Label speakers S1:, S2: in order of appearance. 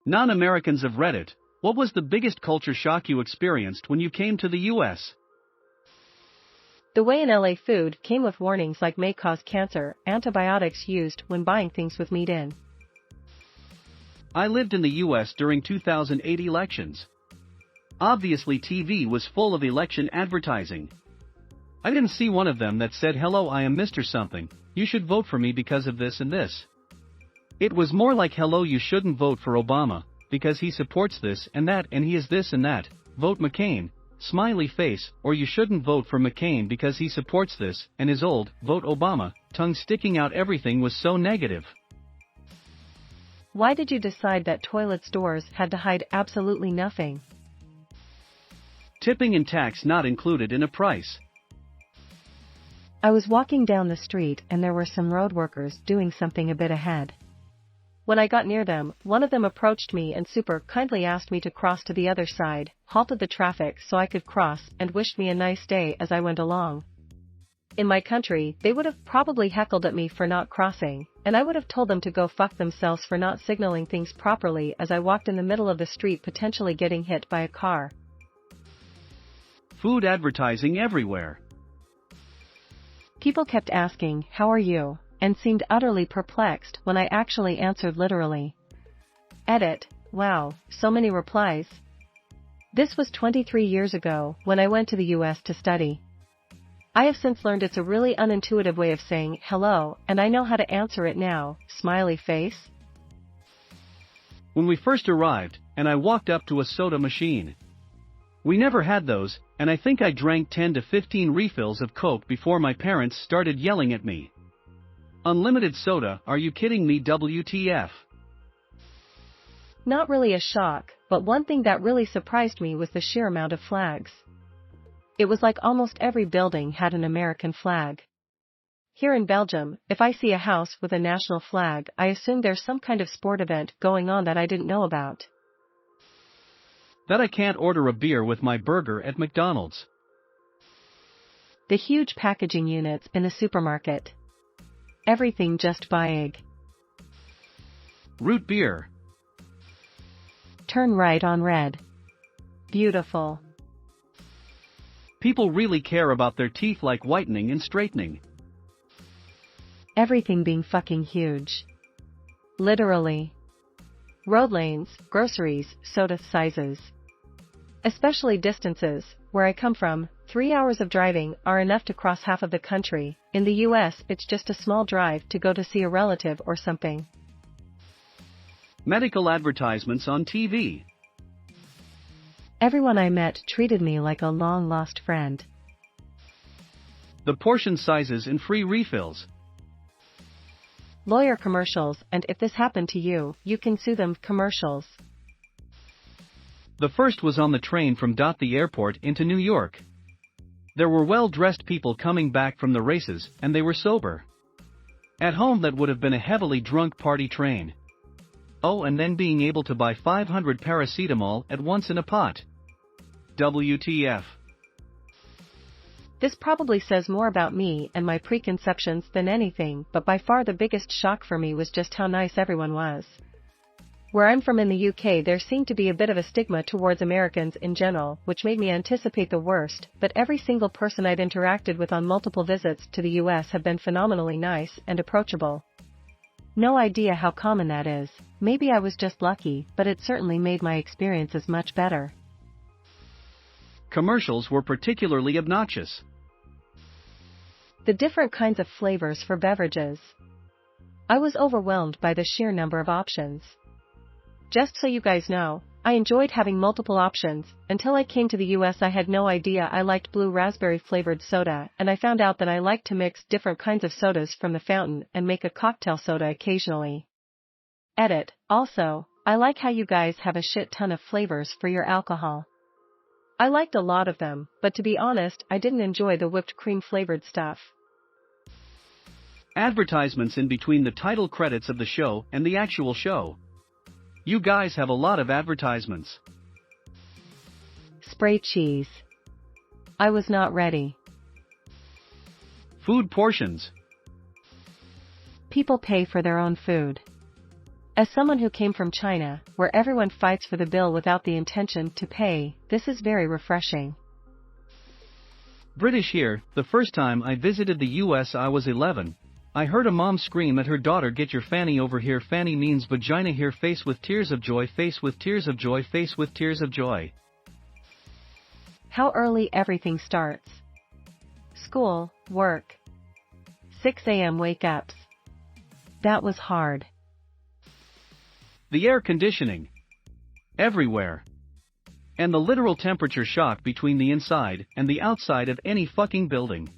S1: Non-Americans of Reddit, what was the biggest culture shock you experienced when you came to the US?
S2: The way in LA food came with warnings like may cause cancer, antibiotics used when buying things with meat in.
S1: I lived in the US during 2008 elections. Obviously TV was full of election advertising. I didn't see one of them that said, "Hello, I am Mr. Something, you should vote for me because of this and this." It was more like, "Hello, you shouldn't vote for Obama, because he supports this and that and he is this and that, vote McCain, smiley face," or "You shouldn't vote for McCain because he supports this and is old, vote Obama," tongue sticking out. Everything was so negative.
S2: Why did you decide that toilet stores had to hide absolutely nothing?
S1: Tipping and tax not included in a price.
S2: I was walking down the street and there were some road workers doing something a bit ahead. When I got near them, one of them approached me and super kindly asked me to cross to the other side, halted the traffic so I could cross, and wished me a nice day as I went along. In my country, they would have probably heckled at me for not crossing, and I would have told them to go fuck themselves for not signaling things properly as I walked in the middle of the street, potentially getting hit by a car.
S1: Food advertising everywhere.
S2: People kept asking, "How are you?" and seemed utterly perplexed when I actually answered literally. Edit, wow, so many replies. This was 23 years ago, when I went to the US to study. I have since learned it's a really unintuitive way of saying hello, and I know how to answer it now, smiley face.
S1: When we first arrived, and I walked up to a soda machine. We never had those, and I think I drank 10 to 15 refills of Coke before my parents started yelling at me. "Unlimited soda, are you kidding me, WTF?"
S2: Not really a shock, but one thing that really surprised me was the sheer amount of flags. It was like almost every building had an American flag. Here in Belgium, if I see a house with a national flag, I assume there's some kind of sport event going on that I didn't know about.
S1: That I can't order a beer with my burger at McDonald's.
S2: The huge packaging units in a supermarket. Everything just big.
S1: Root beer.
S2: Turn right on red. Beautiful.
S1: People really care about their teeth, like whitening and straightening.
S2: Everything being fucking huge. Literally. Road lanes, groceries, soda sizes. Especially distances, where I come from, 3 hours of driving are enough to cross half of the country. In the US, it's just a small drive to go to see a relative or something.
S1: Medical advertisements on TV.
S2: Everyone I met treated me like a long-lost friend.
S1: The portion sizes and free refills.
S2: Lawyer commercials, and if this happened to you, you can sue them commercials.
S1: The first was on the train from the airport into New York. There were well-dressed people coming back from the races, and they were sober. At home, that would have been a heavily drunk party train. Oh, and then being able to buy 500 paracetamol at once in a pot. WTF.
S2: This probably says more about me and my preconceptions than anything, but by far the biggest shock for me was just how nice everyone was. Where I'm from in the UK, there seemed to be a bit of a stigma towards Americans in general, which made me anticipate the worst, but every single person I'd interacted with on multiple visits to the US have been phenomenally nice and approachable. No idea how common that is. Maybe I was just lucky, but it certainly made my experiences much better.
S1: Commercials were particularly obnoxious.
S2: The different kinds of flavors for beverages. I was overwhelmed by the sheer number of options. Just so you guys know, I enjoyed having multiple options. Until I came to the US, I had no idea I liked blue raspberry flavored soda, and I found out that I like to mix different kinds of sodas from the fountain and make a cocktail soda occasionally. Edit, also, I like how you guys have a shit ton of flavors for your alcohol. I liked a lot of them, but to be honest, I didn't enjoy the whipped cream flavored stuff.
S1: Advertisements in between the title credits of the show and the actual show. You guys have a lot of advertisements.
S2: Spray cheese. I was not ready.
S1: Food portions.
S2: People pay for their own food. As someone who came from China, where everyone fights for the bill without the intention to pay, this is very refreshing.
S1: British here. The first time I visited the US I was 11. I heard a mom scream at her daughter, "Get your fanny over here." Fanny means vagina here. Face with tears of joy. Face with tears of joy. Face with tears of joy.
S2: How early everything starts. School, work. 6 a.m. wake-ups. That was hard.
S1: The air conditioning. Everywhere. And the literal temperature shock between the inside and the outside of any fucking building.